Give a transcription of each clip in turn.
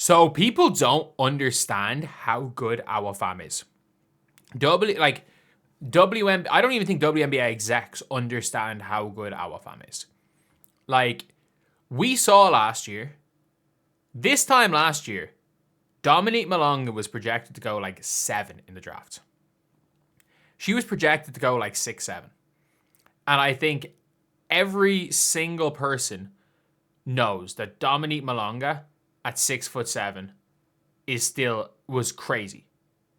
So people don't understand how good our fam is. WNBA, I don't even think WNBA execs understand how good our fam is. Like, we saw this time last year, Dominique Malonga was projected to go like 7 in the draft. She was projected to go like 6, 7. And I think every single person knows that Dominique Malonga at 6'7" was crazy.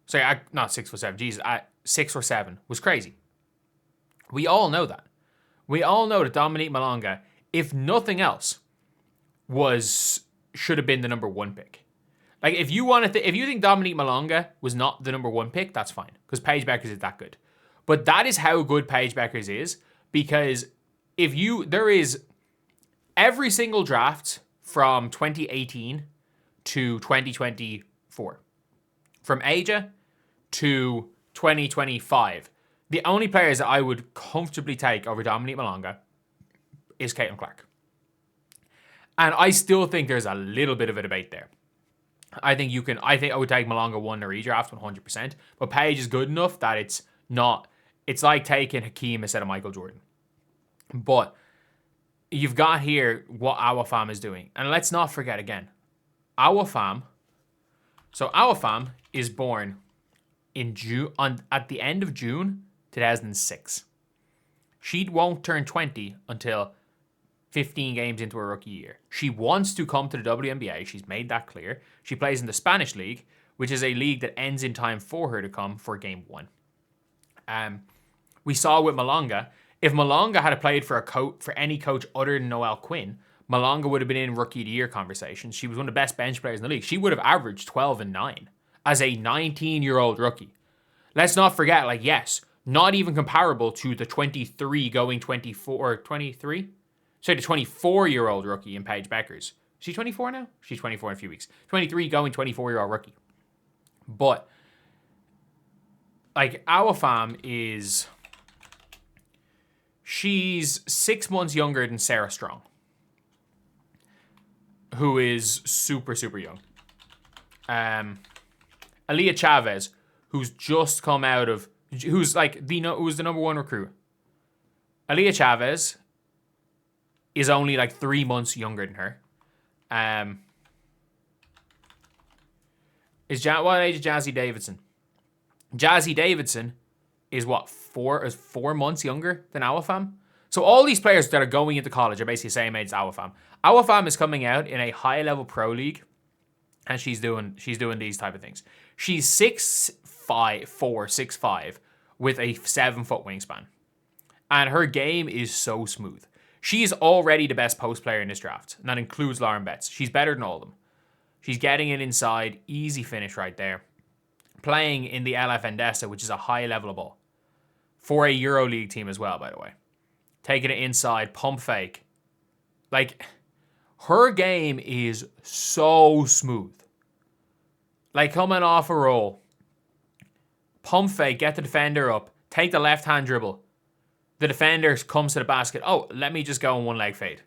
Sorry, not 6'7", Jesus, at 6 or 7 was crazy. We all know that. We all know that Dominique Malonga, if nothing else, should have been the number 1 pick. Like, if you think Dominique Malonga was not the number 1 pick, that's fine, because Paige Bueckers is that good. But that is how good Paige Bueckers is, because there is every single draft from 2018 to 2024, from Asia to 2025, the only players that I would comfortably take over Dominique Malonga is Caitlin Clark. And I still think there's a little bit of a debate there. I think I would take Malonga 1 or redraft 100%, but Paige is good enough that it's like taking Hakeem instead of Michael Jordan. But you've got here what our fam is doing. And let's not forget again, our fam is born in June, at the end of June 2006. She won't turn 20 until 15 games into her rookie year. She wants to come to the WNBA. She's made that clear. She plays in the Spanish league, which is a league that ends in time for her to come for game 1. We saw with Malonga, if Malonga had played for any coach other than Noelle Quinn, Malonga would have been in rookie of the year conversations. She was one of the best bench players in the league. She would have averaged 12 and 9 as a 19-year-old rookie. Let's not forget, yes, not even comparable to the 23 going 24, 23? Sorry, the 24-year-old rookie in Paige Bueckers. Is she 24 now? She's 24 in a few weeks. 23 going 24-year-old rookie. But, our fam she's 6 months younger than Sarah Strong, who is super, super young. Aaliyah Chavez, who's just come out of, who's the number 1 recruit. Aaliyah Chavez is only 3 months younger than her. What age is Jazzy Davidson? Jazzy Davidson is 4 months younger than our fam. So all these players that are going into college are basically the same age as our fam. Our fam is coming out in a high level pro league, and she's doing these type of things. She's 6'5", with a 7-foot wingspan, and her game is so smooth. She's already the best post player in this draft, and that includes Lauren Betts. She's better than all of them. She's getting it inside, easy finish right there. Playing in the LF Endesa, which is a high level of ball. For a EuroLeague team as well, by the way. Taking it inside, pump fake. Her game is so smooth. Coming off a roll. Pump fake, get the defender up. Take the left-hand dribble. The defender comes to the basket. Oh, let me just go in one leg fade.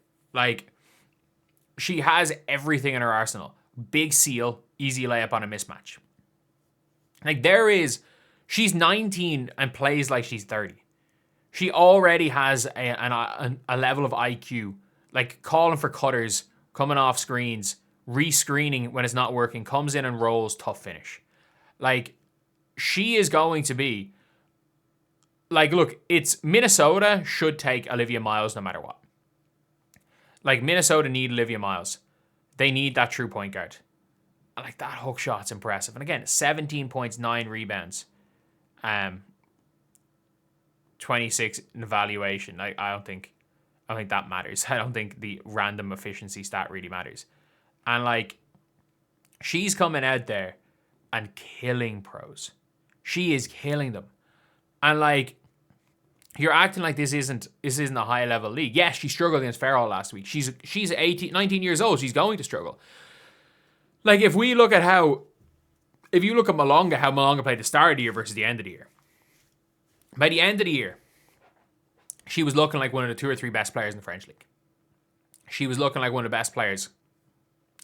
She has everything in her arsenal. Big seal, easy layup on a mismatch. She's 19 and plays like she's 30. She already has a level of IQ, calling for cutters, coming off screens, re-screening when it's not working, comes in and rolls, tough finish. She is going to be, look, it's Minnesota should take Olivia Miles no matter what. Minnesota need Olivia Miles. They need that true point guard. And that hook shot's impressive. And again, 17 points, 9 rebounds. 26 in evaluation. I don't think that matters. I don't think the random efficiency stat really matters. And she's coming out there and killing pros. She is killing them. And you're acting like this isn't a high level league. Yes, she struggled against Farrell last week. She's 19 years old. She's going to struggle. If you look at Malonga, how Malonga played the start of the year versus the end of the year. By the end of the year, she was looking like one of the 2 or 3 best players in the French league. She was looking like one of the best players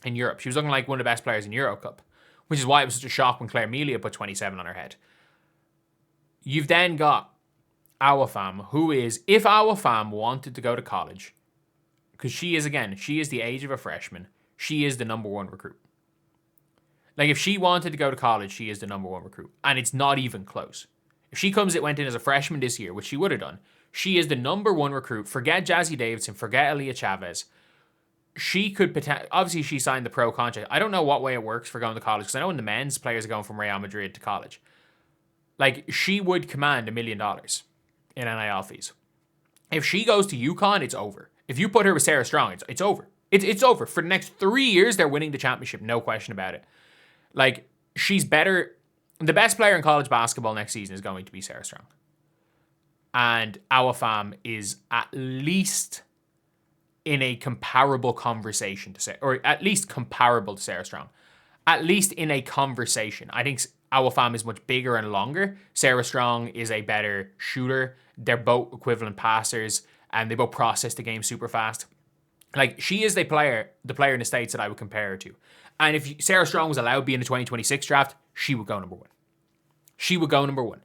in Europe. She was looking like one of the best players in Euro Cup, which is why it was such a shock when Claire Melia put 27 on her head. You've then got Awafam, who is, if Awafam wanted to go to college, because she is the age of a freshman, she is the number one recruit. Like, if she wanted to go to college, she is the number one recruit. And it's not even close. If she went in as a freshman this year, which she would have done, she is the number one recruit. Forget Jazzy Davidson, forget Aaliyah Chavez. She could obviously she signed the pro contract. I don't know what way it works for going to college, because I know when the men's players are going from Real Madrid to college, like, she would command $1 million in NIL fees. If she goes to UConn, it's over. If you put her with Sarah Strong, it's over. It's over. For the next 3 years, they're winning the championship, no question about it. Like, she's better. The best player in college basketball next season is going to be Sarah Strong. And Awafam is at least in a comparable conversation to Sarah, or at least comparable to Sarah Strong. At least in a conversation. I think Awafam is much bigger and longer. Sarah Strong is a better shooter. They're both equivalent passers, and they both process the game super fast. Like, she is the player in the States that I would compare her to. And if Sarah Strong was allowed to be in the 2026 draft, she would go number one. She would go number one.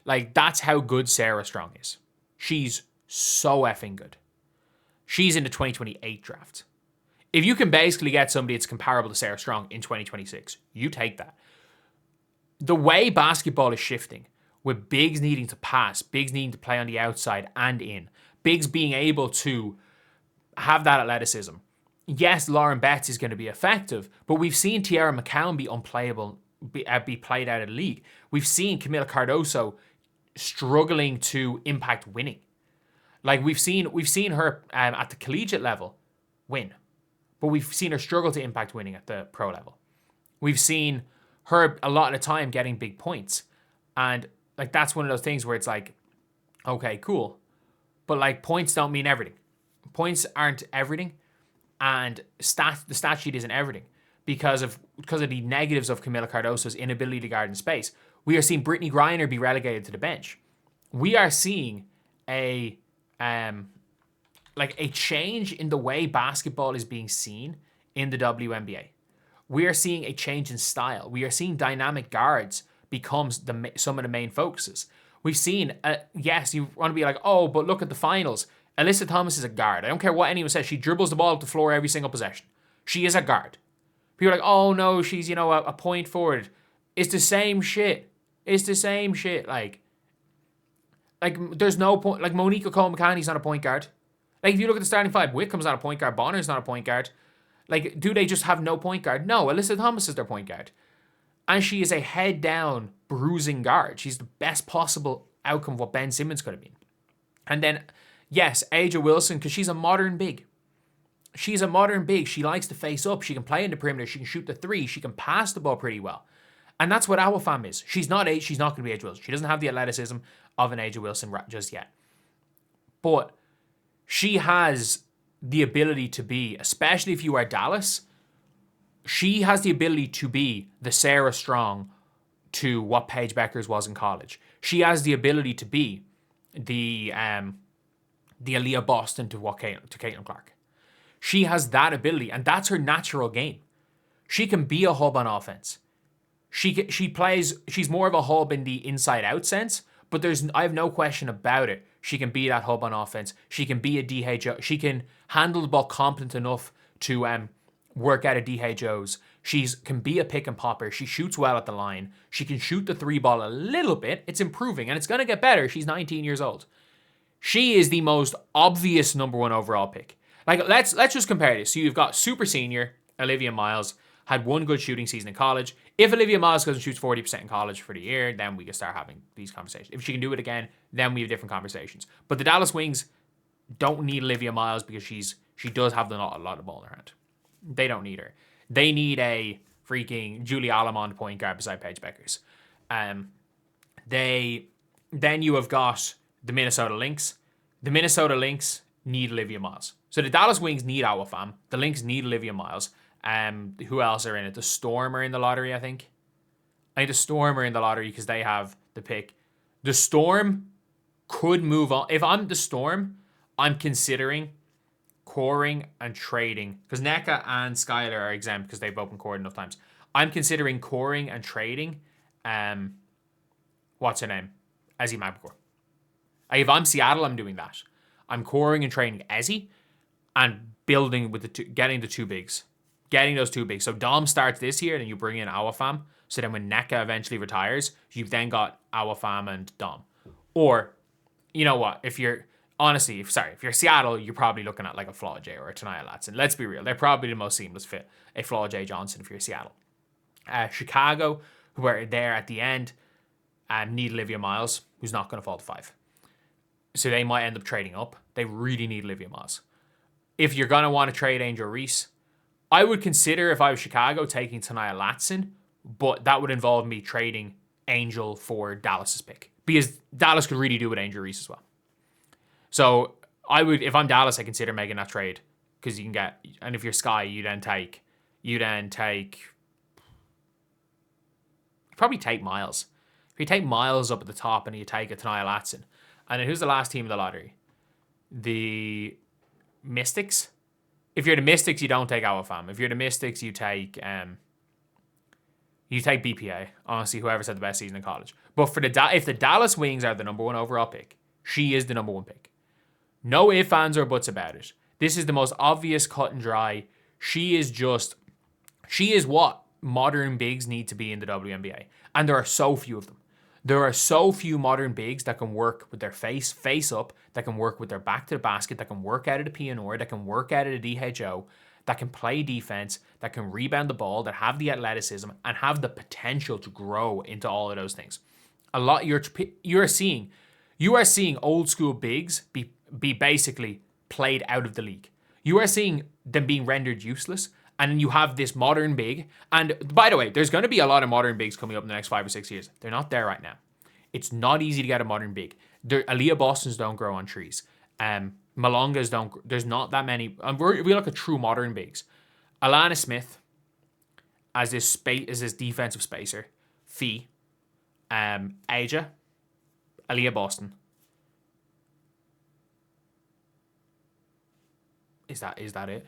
Like, that's how good Sarah Strong is. She's so effing good. She's in the 2028 draft. If you can basically get somebody that's comparable to Sarah Strong in 2026, you take that. The way basketball is shifting, with bigs needing to pass, bigs needing to play on the outside and in, bigs being able to have that athleticism. Yes, Lauren Betts is going to be effective, but we've seen Tiara McCown be unplayable, be played out of the league. We've seen Camila Cardoso struggling to impact winning. Like, we've seen her at the collegiate level win, but we've seen her struggle to impact winning at the pro level. We've seen her a lot of the time getting big points, and like, that's one of those things where it's like, okay, cool, but like, points don't mean everything. Points aren't everything, and the stat sheet isn't everything because of the negatives of Camila Cardoso's inability to guard in space. We are seeing Brittany Griner be relegated to the bench. We are seeing a change in the way basketball is being seen in the WNBA. We are seeing a change in style. We are seeing dynamic guards become some of the main focuses. We've seen, yes, you want to be like, oh, but look at the finals. Alyssa Thomas is a guard. I don't care what anyone says. She dribbles the ball up the floor every single possession. She is a guard. People are like, oh no, she's, a point forward. It's the same shit. Like, there's no point. Like, Monique O'Connor-McCanny's not a point guard. Like, if you look at the starting five, Whitcomb's not a point guard. Bonner's not a point guard. Like, do they just have no point guard? No, Alyssa Thomas is their point guard. And she is a head-down, bruising guard. She's the best possible outcome of what Ben Simmons could have been. And then, yes, Aja Wilson, because she's a modern big. She's a modern big. She likes to face up. She can play in the perimeter. She can shoot the three. She can pass the ball pretty well. And that's what Awafam is. She's not going to be Aja Wilson. She doesn't have the athleticism of an Aja Wilson just yet. But she has the ability to be, especially if you are Dallas, she has the ability to be the Sarah Strong to what Paige Bueckers was in college. She has the ability to be the Aaliyah Boston to Caitlin Clark. She has that ability, and that's her natural game. She can be a hub on offense. She's more of a hub in the inside-out sense, but I have no question about it. She can be that hub on offense. She can be a DHO. She can handle the ball competent enough to work out of DHOs. She can be a pick and popper. She shoots well at the line. She can shoot the three ball a little bit. It's improving, and it's going to get better. She's 19 years old. She is the most obvious number one overall pick. Like, let's just compare this. So you've got super senior Olivia Miles, had one good shooting season in college. If Olivia Miles goes and shoots 40% in college for the year, then we can start having these conversations. If she can do it again, then we have different conversations. But the Dallas Wings don't need Olivia Miles because she does have a lot of ball in her hand. They don't need her. They need a freaking Julie Alamond point guard beside Paige Bueckers. Then you have got the Minnesota Lynx. The Minnesota Lynx need Olivia Miles. So the Dallas Wings need Awafam. The Lynx need Olivia Miles. Who else are in it? The Storm are in the lottery, I think. The Storm are in the lottery because they have the pick. The Storm could move on. If I'm the Storm, I'm considering coring and trading, because NECA and Skylar are exempt because they've open cored enough times. I'm considering coring and trading, what's her name? Ezzy Mabcore. If I'm Seattle, I'm doing that. I'm coring and trading Ezzy and building with getting the two bigs. Getting those two bigs. So Dom starts this year, and you bring in Awafam. So then when NECA eventually retires, you've then got Awafam and Dom. Or, you know what? If you're Seattle, you're probably looking at like a Flaw J or a Tanaya Latson. Let's be real. They're probably the most seamless fit, a Flaw J Johnson if you're Seattle. Chicago, who are there at the end, need Olivia Miles, who's not going to fall to 5. So they might end up trading up. They really need Olivia Miles. If you're going to want to trade Angel Reese, I would consider, if I was Chicago, taking Tanaya Latson, but that would involve me trading Angel for Dallas's pick, because Dallas could really do with Angel Reese as well. So I would, if I'm Dallas, I consider making that trade, because you can get, and if you're Sky, you probably take Miles. If you take Miles up at the top and you take a Tanaya Latson, and then who's the last team in the lottery? The Mystics. If you're the Mystics, you don't take Awafam. If you're the Mystics, you take BPA. Honestly, whoever's had the best season in college. But for if the Dallas Wings are the number 1 overall pick, she is the number 1 pick. No ifs, ands, or buts about it. This is the most obvious, cut and dry. She is what modern bigs need to be in the WNBA. And there are so few of them. There are so few modern bigs that can work with their face up, that can work with their back to the basket, that can work out of the PNR, that can work out of the DHO, that can play defense, that can rebound the ball, that have the athleticism, and have the potential to grow into all of those things. You are seeing old school bigs be basically played out of the league. You are seeing them being rendered useless. And then you have this modern big. And by the way, there's going to be a lot of modern bigs coming up in the next 5 or 6 years. They're not there right now. It's not easy to get a modern big. Aaliyah Bostons don't grow on trees. Malongas don't. There's not that many. We look at true modern bigs. Alana Smith as this defensive spacer. Fee. Aja. Aaliyah Boston. Is that it?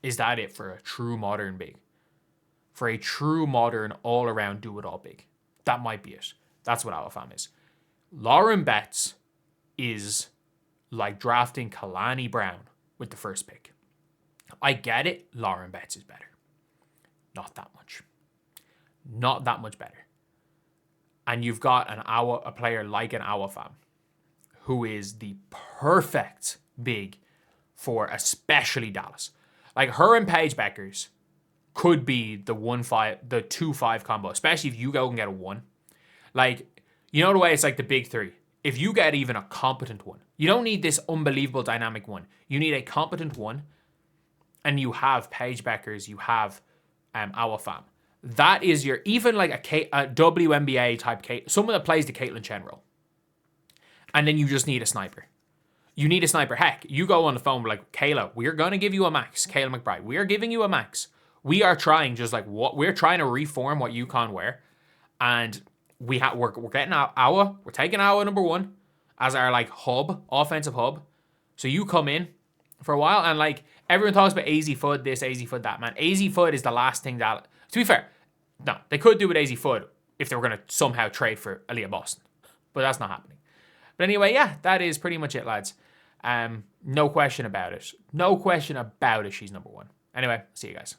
Is that it for a true modern big? For a true modern all-around do-it-all big. That might be it. That's what Awafam is. Lauren Betts is like drafting Kalani Brown with the first pick. I get it. Lauren Betts is better. Not that much. Not that much better. And you've got a player like an Awafam, who is the perfect big for especially Dallas. Like, her and Paige Bueckers could be the 2-5 combo, especially if you go and get a 1. Like, you know the way it's like the big 3. If you get even a competent 1, you don't need this unbelievable dynamic 1. You need a competent 1, and you have Paige Bueckers, you have Awafam. That is your, even like a WNBA type, someone that plays the Caitlin Chen role. And then you just need a sniper. You need a sniper. Heck, you go on the phone like, Kayla, we're going to give you a max. Kayla McBride, we are giving you a max. We are trying we're trying to reform what UConn were. And we're getting Awa. We're taking Awa number 1 as our like offensive hub. So you come in for a while, and like everyone talks about AZ Fudd this, AZ Fudd that, man. AZ Fudd is the last thing that, to be fair, no, they could do with AZ Fudd if they were going to somehow trade for Aaliyah Boston. But that's not happening. But anyway, yeah, that is pretty much it, lads. No question about it. No question about it. She's number 1. Anyway, see you guys.